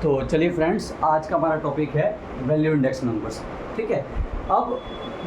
तो चलिए फ्रेंड्स, आज का हमारा टॉपिक है वैल्यू इंडेक्स नंबर्स। ठीक है, अब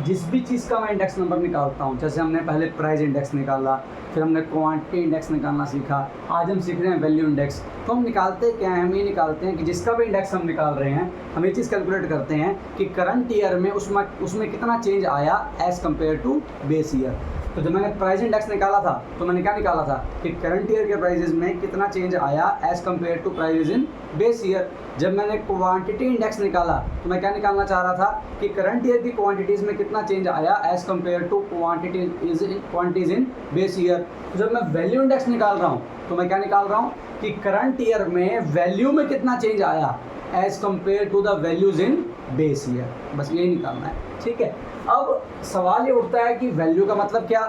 जिस भी चीज़ का मैं इंडेक्स नंबर निकालता हूँ, जैसे हमने पहले प्राइस इंडेक्स निकाला, फिर हमने क्वांटिटी इंडेक्स निकालना सीखा, आज हम सीख रहे हैं वैल्यू इंडेक्स। तो हम निकालते क्या हैं, हम ये निकालते हैं कि जिसका भी इंडेक्स हम निकाल रहे हैं, हम ये चीज़ कैलकुलेट करते हैं कि करंट ईयर में उसमें कितना चेंज आया as compare to base year. तो जब मैंने प्राइस इंडेक्स निकाला था तो मैंने क्या निकाला था कि करंट ईयर के प्राइजेज में कितना चेंज आया as compare to prices in base year. जब मैंने क्वांटिटी इंडेक्स निकाला तो मैं क्या निकालना चाह रहा था कि करंट ईयर की क्वांटिटीज़ में कितना चेंज आया as compare to quantities in base year. तो जब मैं वैल्यू इंडेक्स निकाल रहा हूँ तो मैं क्या निकाल रहा हूँ कि करंट ईयर में वैल्यू में कितना चेंज आया as compare to the values in base year. बस यही निकालना है। ठीक है, अब सवाल ये उठता है कि वैल्यू का मतलब क्या।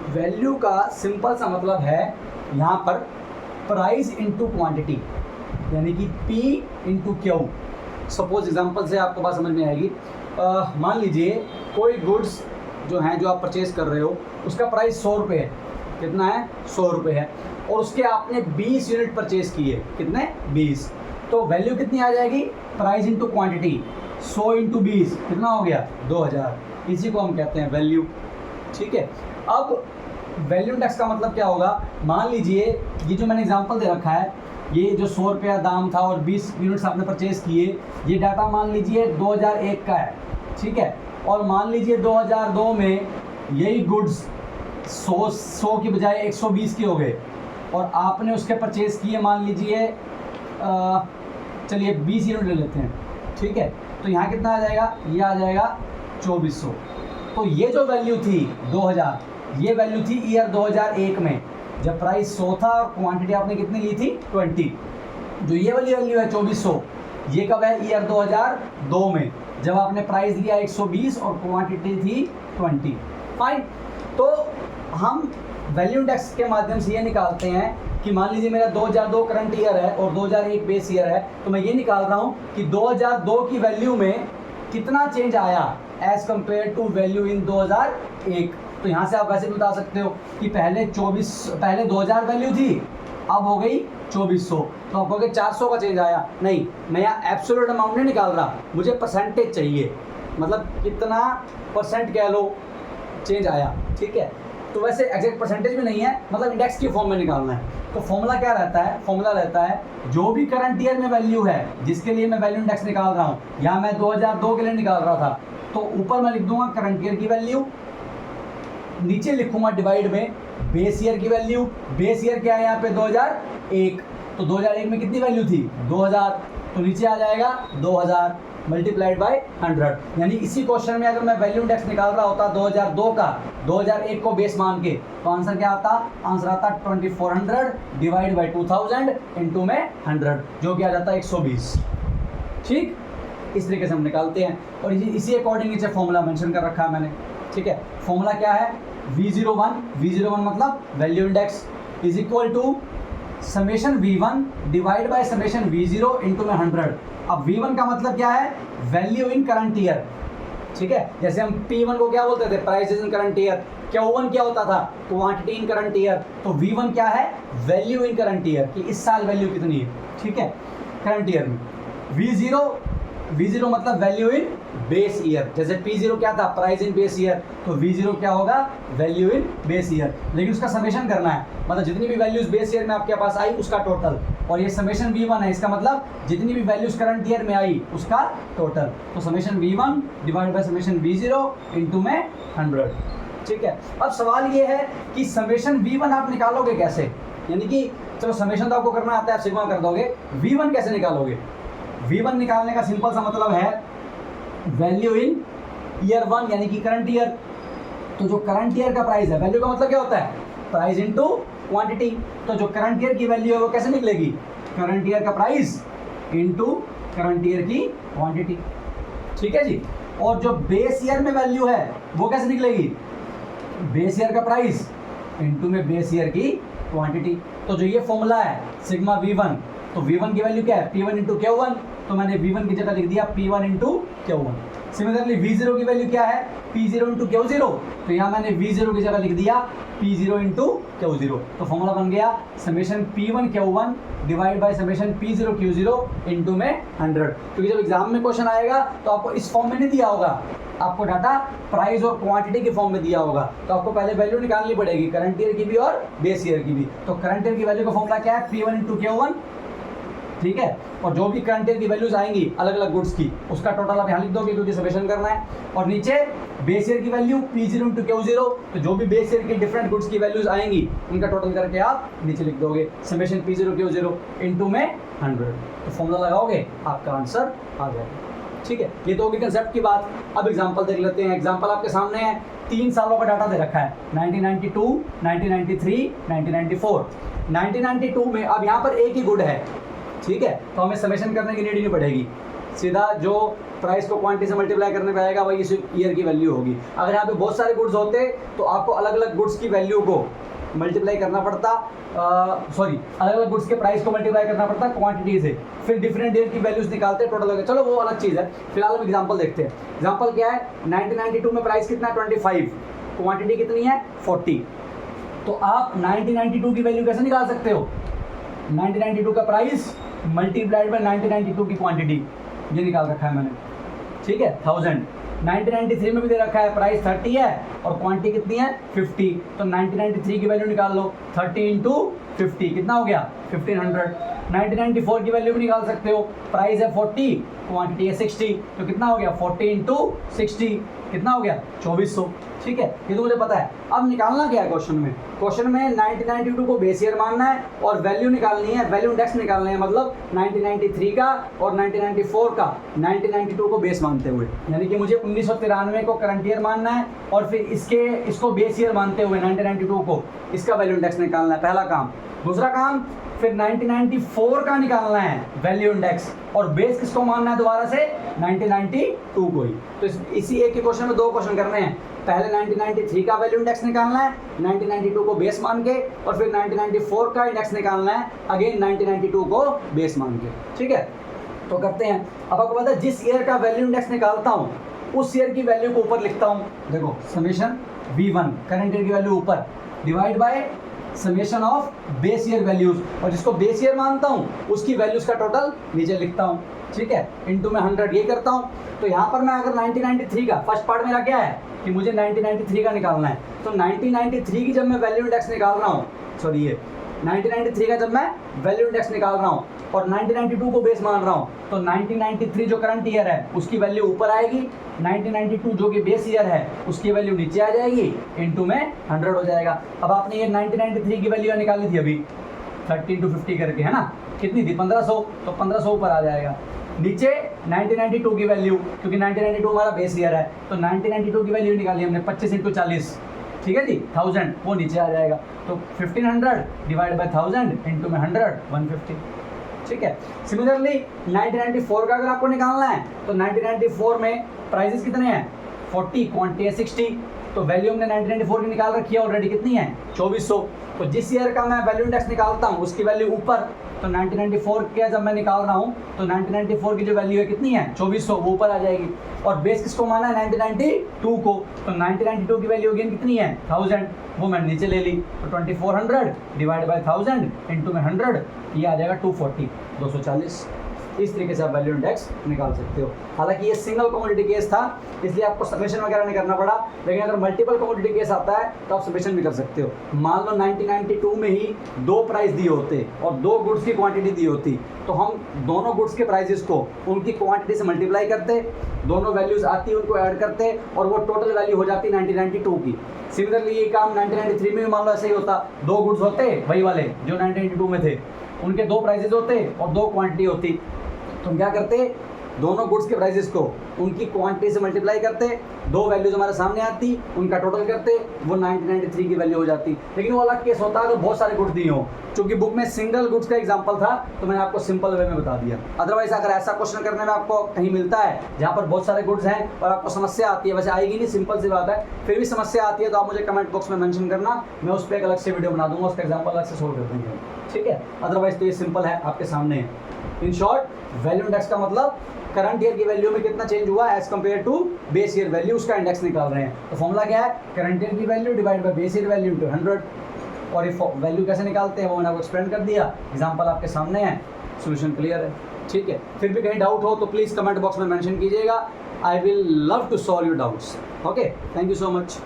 वैल्यू का सिंपल सा मतलब है यहाँ पर प्राइस इनटू क्वांटिटी, यानी कि P into Q. Suppose example से आपको बात समझ में आएगी। मान लीजिए कोई गुड्स जो हैं, जो आप परचेज़ कर रहे हो, उसका प्राइस 100 रुपये है। कितना है? 100 रुपये है, और उसके आपने 20 यूनिट परचेज़ किए। कितने? 20। तो वैल्यू कितनी आ जाएगी? प्राइस इंटू क्वांटिटी, 100 इंटू 20 कितना हो गया? 2000। इसी को हम कहते हैं वैल्यू। ठीक है, अब वैल्यू इंडेक्स का मतलब क्या होगा। मान लीजिए ये जो मैंने एग्जांपल दे रखा है, ये जो 100 रुपया दाम था और 20 यूनिट्स आपने परचेज़ किए, ये डाटा मान लीजिए 2001 का है। ठीक है, और मान लीजिए 2002 में यही गुड्स 100 की बजाय 120 के हो गए, और आपने उसके परचेज़ किए मान लीजिए चलिए 20 यूनिट ले लेते हैं। ठीक है, तो यहाँ कितना आ जाएगा? ये आ जाएगा 2400। तो ये जो वैल्यू थी 2000, ये वैल्यू थी ईयर 2001 में, जब प्राइस 100 था और क्वांटिटी आपने कितनी ली थी? 20। जो ये वाली वैल्यू है 2400, ये कब है? ईयर 2002 में, जब आपने प्राइस लिया 120 और क्वांटिटी थी 20। फाइन। तो हम वैल्यू इंडेक्स के माध्यम से ये निकालते हैं कि मान लीजिए मेरा 2002 करंट ईयर है और 2001 बेस ईयर है, तो मैं ये निकाल रहा हूँ कि 2002 की वैल्यू में कितना चेंज आया as compare to value in 2001। तो यहाँ से आप वैसे भी बता सकते हो कि पहले 2000 वैल्यू थी, अब हो गई 2400। तो आप कहोगे 400 का चेंज आया। नहीं, मैं यहाँ एब्सोल्यूट अमाउंट नहीं निकाल रहा, मुझे परसेंटेज चाहिए, मतलब कितना परसेंट कह लो चेंज आया। ठीक है, तो वैसे एग्जैक्ट परसेंटेज भी नहीं है, मतलब इंडेक्स की फॉर्म में निकालना है। तो फॉर्मूला क्या रहता है? फॉर्मूला रहता है जो भी करंट ईयर में वैल्यू है जिसके लिए मैं वैल्यू इंडेक्स निकाल रहा हूँ, यहाँ मैं 2002 के लिए निकाल रहा था, तो ऊपर मैं लिख दूंगा करंट ईयर की वैल्यू, नीचे लिखूंगा डिवाइड में बेस ईयर की वैल्यू। बेस ईयर क्या है यहाँ पे? 2001। तो 2001 में कितनी वैल्यू थी? 2000। तो नीचे आ जाएगा 2000 मल्टीप्लाइड बाय 100। यानी इसी क्वेश्चन में अगर मैं वैल्यू इंडेक्स निकाल रहा होता 2002 का, 2001 को बेस मान के, तो आंसर क्या आता? आंसर आता 2400 डिवाइड बाई 2000 इंटू में 100, जो कि आ जाता है 120। ठीक, इस तरीके से हम निकालते हैं, और इसी अकॉर्डिंग नीचे फॉर्मूला मेंशन कर रखा है मैंने। ठीक है, फॉर्मूला क्या है? V01 मतलब value index is equal to summation V1 divide by summation V0 into में 100। अब V1 का मतलब क्या है? Value in current year. ठीक है, जैसे हम P1 को क्या बोलते थे? Prices in current year. Q1 क्या होता था? Quantity in current year. तो V1 क्या है? वैल्यू इन करंट ईयर, कि इस साल वैल्यू कितनी है। ठीक है, करंट ईयर में। V0 मतलब वैल्यू इन बेस ईयर। जैसे P0 क्या था? Price in base year. तो V0 क्या होगा? Value in base year. लेकिन उसका समेशन करना है, मतलब जितनी भी वैल्यूज बेस ईयर में आपके पास आई उसका टोटल, और ये समेशन V1 है, इसका मतलब जितनी भी वैल्यूज करंट ईयर में आई उसका टोटल। तो summation V1 divide by summation V0 into में 100। ठीक है, अब सवाल ये है कि समेशन V1 आप निकालोगे कैसे? यानी कि चलो समेशन तो आपको करना आता है, आप सिग्मा कर दोगे, V1 कैसे निकालोगे? V1 निकालने का सिंपल सा मतलब है वैल्यू इन ईयर 1, यानी कि करंट ईयर। तो जो करंट ईयर का प्राइस है, वैल्यू का मतलब क्या होता है? Price into quantity. तो जो करंट ईयर की वैल्यू है वो कैसे निकलेगी? करंट ईयर का प्राइस इनटू करंट ईयर की क्वांटिटी। ठीक है जी। और जो बेस ईयर में वैल्यू है वो कैसे निकलेगी? बेस ईयर का प्राइस इनटू में बेस ईयर की क्वांटिटी। तो जो ये फॉर्मूला है सिग्मा V1, तो V1 की वैल्यू क्या है? P1 into Q1। तो मैंने V1 की जगह लिख दिया P1 into Q1। Similarly V0 की वैल्यू क्या है, P0 इंटू Q0, तो यहाँ मैंने V0 की जगह लिख दिया P0 इंटू Q0, तो फॉर्मूला बन गया summation P1 Q1 divide by summation P0 Q0 into में 100। क्योंकि जब एग्जाम में क्वेश्चन आएगा तो आपको इस फॉर्म में नहीं दिया होगा, आपको डाटा प्राइस और क्वांटिटी के फॉर्म में दिया होगा, तो आपको पहले वैल्यू निकालनी पड़ेगी करंट ईयर की भी और बेस ईयर की भी। तो करंट ईयर की वैल्यू का फॉर्मूला क्या है, P1 इंटू Q1, ठीक है, और जो भी करंट ईयर की वैल्यूज आएंगी अलग अलग गुड्स की, उसका टोटल आप यहाँ लिख दोगे क्योंकि समेशन करना है। और नीचे बेस ईयर की वैल्यू P0 इंटू Q0, तो जो भी बेस ईयर की डिफरेंट गुड्स की वैल्यूज आएंगी उनका टोटल करके आप नीचे लिख दोगे समेशन P0 Q0 इंटू में 100, तो फॉर्मूला लगाओगे आपका आंसर आ जाएगा। ठीक है, ये तो होगी कंसेप्ट की बात। अब एग्जांपल देख लेते हैं। एग्जांपल आपके सामने है, 3 सालों का डाटा दे रखा है 1992, 1993, 1994। 1992 में अब यहाँ पर एक ही गुड है, ठीक है, तो हमें समेशन करने की नीड ही नहीं पड़ेगी, सीधा जो प्राइस को क्वांटिटी से मल्टीप्लाई करने पे आएगा वही इस ईयर की वैल्यू होगी। अगर यहाँ पे बहुत सारे गुड्स होते तो आपको अलग अलग गुड्स की वैल्यू को मल्टीप्लाई करना पड़ता, अलग अलग गुड्स के प्राइस को मल्टीप्लाई करना पड़ता क्वांटिटी से, फिर डिफरेंट ईयर की वैल्यूज निकालते टोटल होगा। चलो वो अलग चीज़ है, फिलहाल हम एग्जांपल देखते हैं। एग्जांपल क्या है, 1992 में प्राइस कितना है 25, क्वांटिटी कितनी है 40, तो आप 1992 की वैल्यू कैसे निकाल सकते हो, 1992 का प्राइस मल्टीप्लाइड बाय 1992 की क्वांटिटी, ये निकाल रखा है मैंने, ठीक है 1000। 1993 में भी दे रखा है प्राइस 30 है और क्वांटिटी कितनी है 50, तो 1993 की वैल्यू निकाल लो, 30 इंटू 50 कितना हो गया 1500। 1994 की वैल्यू भी निकाल सकते हो, प्राइस है 40, क्वांटिटी है 60, तो कितना हो गया 40 इंटू 60 कितना हो गया 2400। ठीक है, ये तो मुझे पता है। अब निकालना क्या है क्वेश्चन में, क्वेश्चन में 1992 को बेस ईयर मानना है और वैल्यू निकालनी है, वैल्यू इंडेक्स निकालना है, मतलब 1993 का और 1994 का 1992 को बेस मानते हुए, यानी कि मुझे 1993 को करंट ईयर मानना है और फिर इसको बेस ईयर मानते हुए 1992 को इसका वैल्यू इंडेक्स निकालना है, पहला काम। दूसरा काम फिर 1994 का निकालना है वैल्यू इंडेक्स और बेस किसको मानना है दोबारा से 1992 को ही। तो इसी एक के क्वेश्चन में 2 क्वेश्चन करने हैं, पहले 1993 का वैल्यू इंडेक्स निकालना है 1992 को बेस मान के, और फिर 1994 का इंडेक्स निकालना है अगेन 1992 को बेस मान के। ठीक है, तो करते हैं। अब आपको पता है जिस ईयर का वैल्यू इंडेक्स निकालता हूँ उस ईयर की वैल्यू को ऊपर लिखता हूँ, देखो समेशन V1 करंट ईयर की वैल्यू ऊपर divide by summation of base year values, और जिसको बेस ईयर मानता हूँ उसकी वैल्यूज का टोटल नीचे लिखता हूँ। ठीक है, इनटू में 100 ये करता हूँ। तो यहाँ पर मैं अगर 1993 का फर्स्ट पार्ट मेरा क्या है कि मुझे 1993 का निकालना है, तो 1993 की जब मैं वैल्यू इंडेक्स निकाल रहा हूँ, सॉरी ये 1993 का जब मैं वैल्यू इंडेक्स निकाल रहा हूँ और 1992 को बेस मान रहा हूँ, तो 1993 जो करंट ईयर है उसकी वैल्यू ऊपर आएगी, 1992 जो कि बेस ईयर है उसकी वैल्यू नीचे आ जाएगी, इनटू में 100 हो जाएगा। अब आपने ये 1993 की वैल्यू निकाली थी अभी 30 इंटू 50 करके, है ना, कितनी थी 1500, तो 1500 ऊपर आ जाएगा। नीचे 1992 की वैल्यू, क्योंकि 1992 हमारा बेस ईयर है, तो 1992 की वैल्यू निकाली हमने 25 इंटू 40, ठीक है जी 1000, वो नीचे आ जाएगा। तो 1500 डिवाइड बाय 1000 इंटू में 100 150। ठीक है, सिमिलरली 1994 का अगर आपको निकालना है तो 1994 में प्राइजेस कितने हैं 40, क्वांटिटी है 60, तो वैल्यू हमने 1994 की निकाल रखी है ऑलरेडी, कितनी है 2400। तो जिस ईयर का मैं वैल्यू इंडेक्स निकालता हूँ उसकी वैल्यू ऊपर, तो 1994 के जब मैं निकाल रहा हूँ तो 1994 की जो वैल्यू है कितनी है 2400, वो ऊपर आ जाएगी। और बेस किसको माना है 1992 को, तो 1992 की वैल्यू अगेन कितनी है 1000, वो मैंने नीचे ले ली, तो 2400 डिवाइड बाय 1000 इंटू में 100, ये आ जाएगा 240 240। इस तरीके से आप वैल्यू इंडेक्स निकाल सकते हो। हालांकि ये सिंगल कमोडिटी केस था इसलिए आपको समेशन वगैरह नहीं करना पड़ा, लेकिन अगर मल्टीपल कमोडिटी केस आता है तो आप समेशन भी कर सकते हो। मान लो 1992 में ही 2 प्राइस दिए होते और 2 गुड्स की क्वांटिटी दी होती, तो हम दोनों गुड्स के प्राइजेस को उनकी क्वांटिटी से मल्टीप्लाई करते, दोनों वैल्यूज आती उनको ऐड करते और वो टोटल वैल्यू हो जाती 1992 की। सिमिलरली ये काम 1993 में भी मान लो ऐसे ही होता, 2 गुड्स होते वही वाले जो 1992 में थे, उनके 2 प्राइजेस होते और 2 क्वांटिटी होती, तो हम क्या करते दोनों गुड्स के प्राइसेस को उनकी क्वांटिटी से मल्टीप्लाई करते, 2 वैल्यूज हमारे सामने आती, उनका टोटल करते, वो 1993 की वैल्यू हो जाती। लेकिन वो अलग केस होता है अगर बहुत सारे गुड्स दिए हों, क्योंकि बुक में सिंगल गुड्स का एग्जांपल था तो मैंने आपको सिंपल वे में बता दिया। अदरवाइज अगर ऐसा क्वेश्चन करने में आपको कहीं मिलता है जहाँ पर बहुत सारे गुड्स हैं और आपको समस्या आती है, वैसे आएगी नहीं, सिंपल सी बात है, फिर भी समस्या आती है तो आप मुझे कमेंट बॉक्स में मेंशन करना, मैं उस पर एक अलग से वीडियो बना दूंगा, उसका एग्जाम्पल अलग से सोल्व कर देंगे। ठीक है, अदरवाइज तो ये सिंपल है आपके सामने। इन शॉर्ट वैल्यू इंडेक्स का मतलब करंट ईयर की वैल्यू में कितना चेंज हुआ as compare to base year value, उसका इंडेक्स निकाल रहे हैं। तो फॉर्मूला क्या है, करंट ईयर की value divide by base year value into 100। और ये वैल्यू कैसे निकालते हैं वो मैंने आपको एक्सप्लेन कर दिया, एग्जाम्पल आपके सामने है, सोल्यूशन क्लियर है। ठीक है, फिर भी कहीं डाउट हो तो प्लीज़ कमेंट बॉक्स में मेंशन कीजिएगा, I will love to solve your doubts. Okay, thank you so much.